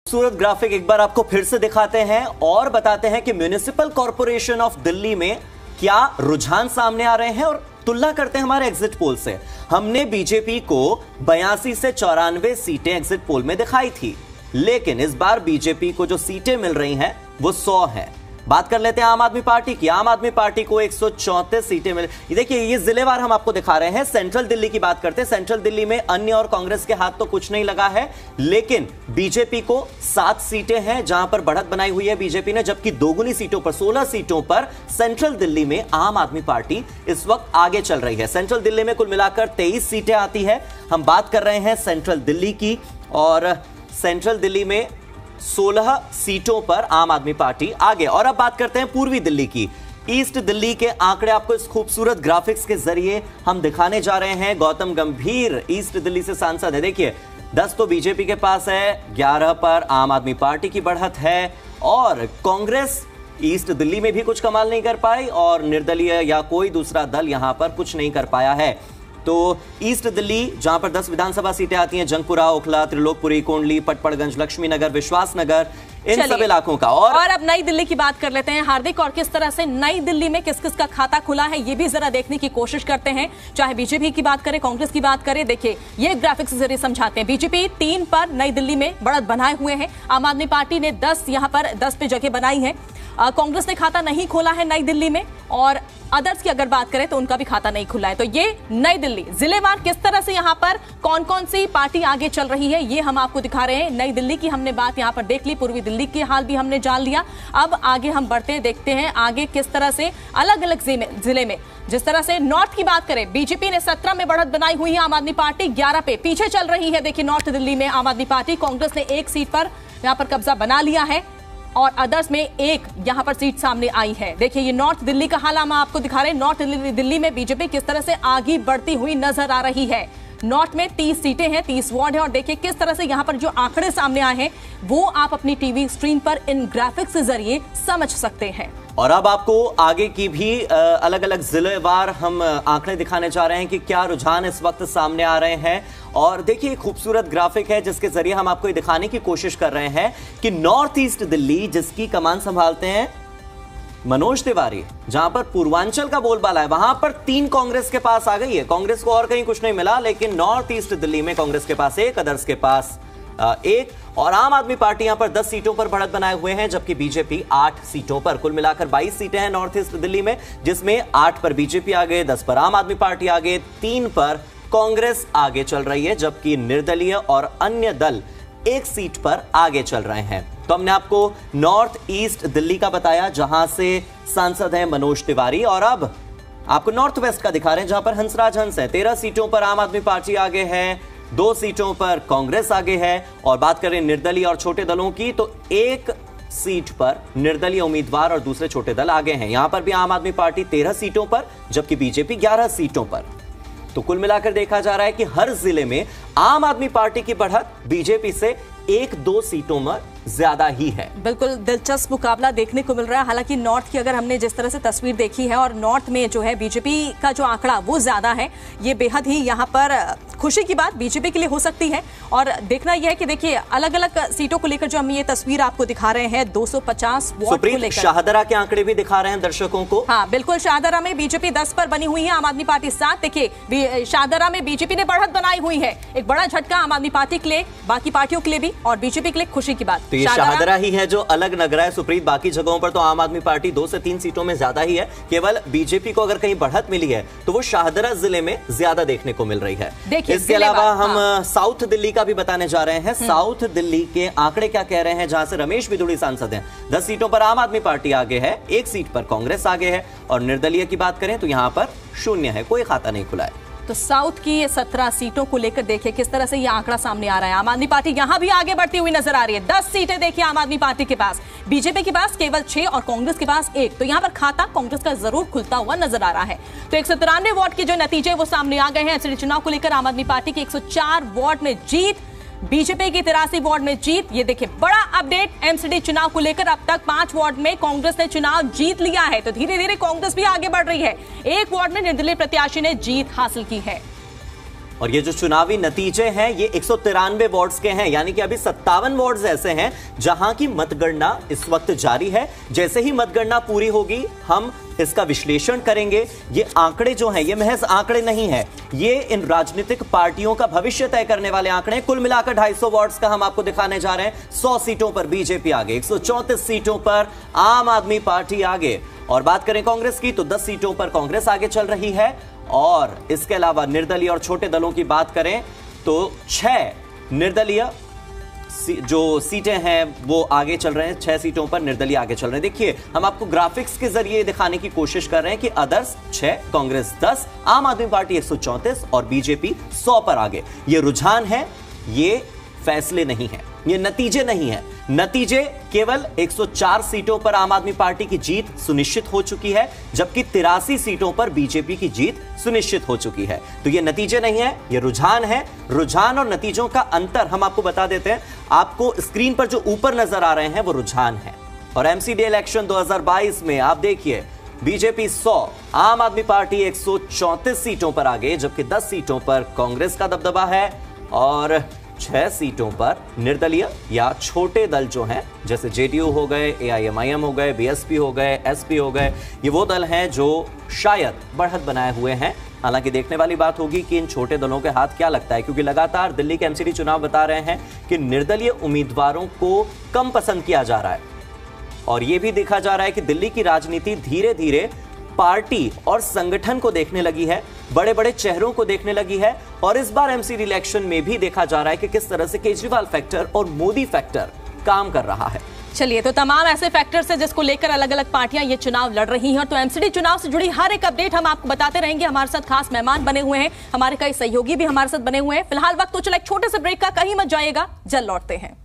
खूबसूरत ग्राफिक एक बार आपको फिर से दिखाते हैं और बताते हैं कि म्युनिसिपल कॉर्पोरेशन ऑफ दिल्ली में क्या रुझान सामने आ रहे हैं और तुलना करते हैं हमारे एग्जिट पोल से। हमने बीजेपी को 82 से 94 सीटें एग्जिट पोल में दिखाई थी, लेकिन इस बार बीजेपी को जो सीटें मिल रही हैं वो 100 हैं। बात कर लेते हैं आम आदमी पार्टी की। आम आदमी पार्टी को 134 सीटें मिली। देखिए ये जिलेवार हम आपको दिखा रहे हैं। सेंट्रल दिल्ली की बात करते हैं। सेंट्रल दिल्ली में अन्य और कांग्रेस के हाथ तो कुछ नहीं लगा है, लेकिन बीजेपी को 7 सीटें हैं जहां पर बढ़त बनाई हुई है बीजेपी ने, जबकि दोगुनी सीटों पर 16 सीटों पर सेंट्रल दिल्ली में आम आदमी पार्टी इस वक्त आगे चल रही है। सेंट्रल दिल्ली में कुल मिलाकर 23 सीटें आती है। हम बात कर रहे हैं सेंट्रल दिल्ली की, और सेंट्रल दिल्ली में 16 सीटों पर आम आदमी पार्टी आगे। और अब बात करते हैं पूर्वी दिल्ली की। ईस्ट दिल्ली के आंकड़े आपको इस खूबसूरत ग्राफिक्स के जरिए हम दिखाने जा रहे हैं। गौतम गंभीर ईस्ट दिल्ली से सांसद है। देखिए 10 तो बीजेपी के पास है, 11 पर आम आदमी पार्टी की बढ़त है, और कांग्रेस ईस्ट दिल्ली में भी कुछ कमाल नहीं कर पाई और निर्दलीय या कोई दूसरा दल यहां पर कुछ नहीं कर पाया है। तो ईस्ट दिल्ली जहां पर 10 विधानसभा सीटें आती हैं, जंगपुरा, ओखला, त्रिलोकपुरी, कोंडली, पटपड़गंज, लक्ष्मी नगर, विश्वास नगर, इन सब इलाकों का। और अब नई दिल्ली की बात कर लेते हैं हार्दिक, और किस तरह से नई दिल्ली में किस किस का खाता खुला है ये भी जरा देखने की कोशिश करते हैं। चाहे बीजेपी की बात करें, कांग्रेस की बात करें, देखिए ये ग्राफिक्स के जरिए समझाते हैं। बीजेपी 3 पर नई दिल्ली में बढ़त बनाए हुए हैं। आम आदमी पार्टी ने 10 यहां पर 10 पे जगह बनाई है। कांग्रेस ने खाता नहीं खोला है नई दिल्ली में, और अदर्स की अगर बात करें तो उनका भी खाता नहीं खुला है। तो ये नई दिल्ली जिलेवार किस तरह से यहां पर कौन कौन सी पार्टी आगे चल रही है ये हम आपको दिखा रहे हैं। नई दिल्ली की हमने बात यहां पर देख ली, पूर्वी दिल्ली के हाल भी हमने जान लिया। अब आगे हम बढ़ते हैं, देखते हैं आगे किस तरह से अलग अलग जिले में। जिस तरह से नॉर्थ की बात करें, बीजेपी ने 17 में बढ़त बनाई हुई है, आम आदमी पार्टी 11 पे पीछे चल रही है। देखिए नॉर्थ दिल्ली में आम आदमी पार्टी, कांग्रेस ने 1 सीट पर यहां पर कब्जा बना लिया है, और अदर्स में 1 यहां पर सीट सामने आई है। देखिए ये नॉर्थ दिल्ली का हाल हम आपको दिखा रहे हैं। नॉर्थ दिल्ली में बीजेपी किस तरह से आगे बढ़ती हुई नजर आ रही है। नॉर्थ में 30 सीटें हैं, 30 वार्ड हैं, और देखिए किस तरह से यहां पर जो आंकड़े सामने आए हैं वो आप अपनी टीवी स्क्रीन पर इन ग्राफिक्स के जरिए समझ सकते हैं। और अब आपको आगे की भी अलग अलग जिलेवार हम आंकड़े दिखाने जा रहे हैं कि क्या रुझान इस वक्त सामने आ रहे हैं। और देखिए खूबसूरत ग्राफिक है जिसके जरिए हम आपको ये दिखाने की कोशिश कर रहे हैं कि नॉर्थ ईस्ट दिल्ली जिसकी कमान संभालते हैं मनोज तिवारी, जहां पर पूर्वांचल का बोलबाला है, वहां पर 3 कांग्रेस के पास आ गई है। कांग्रेस को और कहीं कुछ नहीं मिला, लेकिन नॉर्थ ईस्ट दिल्ली में कांग्रेस के पास 1, अदर्स के पास 1, और आम आदमी पार्टी यहां पर 10 सीटों पर बढ़त बनाए हुए हैं, जबकि बीजेपी 8 सीटों पर। कुल मिलाकर 22 सीटें हैं नॉर्थ ईस्ट दिल्ली में, जिसमें 8 पर बीजेपी आगे, 10 पर आम आदमी पार्टी आगे, 3 पर कांग्रेस आगे चल रही है, जबकि निर्दलीय और अन्य दल 1 सीट पर आगे चल रहे हैं। तो हमने आपको नॉर्थ ईस्ट दिल्ली का बताया जहां से सांसद हैं मनोज तिवारी, और अब आपको नॉर्थ वेस्ट का दिखा रहे हैं जहां पर हंसराज हंस है। 13 सीटों पर आम आदमी पार्टी आगे है, 2 सीटों पर कांग्रेस आगे है। और बात करें निर्दलीय और छोटे दलों की, तो 1 सीट पर निर्दलीय उम्मीदवार और दूसरे छोटे दल आगे हैं। यहां पर भी आम आदमी पार्टी 13 सीटों पर, जबकि बीजेपी 11 सीटों पर। तो कुल मिलाकर देखा जा रहा है कि हर जिले में आम आदमी पार्टी की बढ़त बीजेपी से 1-2 सीटों में ज्यादा ही है। बिल्कुल दिलचस्प मुकाबला देखने को मिल रहा है। हालांकि नॉर्थ की अगर हमने जिस तरह से तस्वीर देखी है, और नॉर्थ में जो है बीजेपी का जो आंकड़ा वो ज्यादा है, ये बेहद ही यहाँ पर खुशी की बात बीजेपी के लिए हो सकती है। और देखना यह है कि देखिए अलग अलग सीटों को लेकर जो हम ये तस्वीर आपको दिखा रहे हैं, 250 वोट को लेकर शाहदरा के आंकड़े भी दिखा रहे हैं दर्शकों को। हाँ बिल्कुल, शाहदरा में बीजेपी 10 पर बनी हुई है, आम आदमी पार्टी 7। देखिए शाहदरा में बीजेपी ने बढ़त बनाई हुई है। एक बड़ा झटका आम आदमी पार्टी के लिए, बाकी पार्टियों के लिए भी, और बीजेपी के लिए खुशी की बात। तो ये शाहदरा ही है जो अलग लग रहा है सुप्रीत। बाकी जगहों पर तो आम आदमी पार्टी 2 से 3 सीटों में ज्यादा ही है। केवल बीजेपी को अगर कहीं बढ़त मिली है तो वो शाहदरा जिले में ज्यादा देखने को मिल रही है। इसके अलावा हम साउथ दिल्ली का भी बताने जा रहे हैं। साउथ दिल्ली के आंकड़े क्या कह रहे हैं, जहां से रमेश बिदुड़ी सांसद हैं। 10 सीटों पर आम आदमी पार्टी आगे है, 1 सीट पर कांग्रेस आगे है, और निर्दलीय की बात करें तो यहां पर 0 है, कोई खाता नहीं खुला है। तो साउथ की 17 सीटों को लेकर देखिए किस तरह से ये आंकड़ा सामने आ रहा है। आम आदमी पार्टी यहां भी आगे बढ़ती हुई नजर आ रही है। 10 सीटें देखिए आम आदमी पार्टी के पास, बीजेपी के पास केवल 6 और कांग्रेस के पास 1। तो यहां पर खाता कांग्रेस का जरूर खुलता हुआ नजर आ रहा है। तो 193 वार्ड के जो नतीजे वो सामने आ गए हैं। एमसीडी चुनाव को लेकर आम आदमी पार्टी की 104 वार्ड में जीत, बीजेपी की 83 वार्ड में जीत। ये देखिए बड़ा अपडेट एमसीडी चुनाव को लेकर, अब तक 5 वार्ड में कांग्रेस ने चुनाव जीत लिया है। तो धीरे धीरे कांग्रेस भी आगे बढ़ रही है। 1 वार्ड में निर्दलीय प्रत्याशी ने जीत हासिल की है। और ये जो चुनावी नतीजे हैं ये 193 वार्ड्स के हैं, यानी कि अभी 57 वार्ड्स ऐसे हैं जहां की मतगणना इस वक्त जारी है। जैसे ही मतगणना पूरी होगी हम इसका विश्लेषण करेंगे। ये आंकड़े जो हैं ये महज आंकड़े नहीं है, ये इन राजनीतिक पार्टियों का भविष्य तय करने वाले आंकड़े। कुल मिलाकर 250 वार्ड्स का हम आपको दिखाने जा रहे हैं। 100 सीटों पर बीजेपी आगे, 134 सीटों पर आम आदमी पार्टी आगे। और बात करें कांग्रेस की तो 10 सीटों पर कांग्रेस आगे चल रही है। और इसके अलावा निर्दलीय और छोटे दलों की बात करें तो 6 निर्दलीय जो सीटें हैं वो आगे चल रहे हैं। 6 सीटों पर निर्दलीय आगे चल रहे हैं। देखिए हम आपको ग्राफिक्स के जरिए दिखाने की कोशिश कर रहे हैं कि अदर्स 6, कांग्रेस 10, आम आदमी पार्टी 134 और बीजेपी 100 पर आगे। ये रुझान है, ये फैसले नहीं है, ये नतीजे नहीं है। नतीजे केवल 104 सीटों पर आम आदमी पार्टी की जीत सुनिश्चित हो चुकी है, जबकि 83 सीटों पर बीजेपी की जीत सुनिश्चित हो चुकी है। तो ये नतीजे नहीं है, ये रुझान है। रुझान और नतीजों का अंतर हम आपको बता देते हैं। आपको स्क्रीन पर जो ऊपर नजर आ रहे हैं वो रुझान है। और एमसीडी इलेक्शन 2022 में आप देखिए बीजेपी 100, आम आदमी पार्टी 134 सीटों पर आगे, जबकि 10 सीटों पर कांग्रेस का दबदबा है और 6 सीटों पर निर्दलीय या छोटे दल जो हैं, जैसे जेडीयू हो गए, एआईएमआईएम हो गए, बीएसपी हो गए, एसपी हो गए, ये वो दल हैं जो शायद बढ़त बनाए हुए हैं। हालांकि देखने वाली बात होगी कि इन छोटे दलों के हाथ क्या लगता है, क्योंकि लगातार दिल्ली के एमसीडी चुनाव बता रहे हैं कि निर्दलीय उम्मीदवारों को कम पसंद किया जा रहा है। और यह भी देखा जा रहा है कि दिल्ली की राजनीति धीरे धीरे पार्टी और संगठन को देखने लगी है, बड़े बड़े चेहरों को देखने लगी है। और इस बार एमसीडी इलेक्शन में भी देखा जा रहा है कि किस तरह से केजरीवाल फैक्टर और मोदी फैक्टर काम कर रहा है। चलिए, तो तमाम ऐसे फैक्टर्स हैं जिसको लेकर अलग अलग पार्टियां ये चुनाव लड़ रही हैं। और तो एमसीडी चुनाव से जुड़ी हर एक अपडेट हम आपको बताते रहेंगे। हमारे साथ खास मेहमान बने हुए हैं, हमारे कई सहयोगी भी हमारे साथ बने हुए हैं। फिलहाल वक्त तो चला एक छोटे से ब्रेक का, कहीं मत जाइएगा, जल्द लौटते हैं।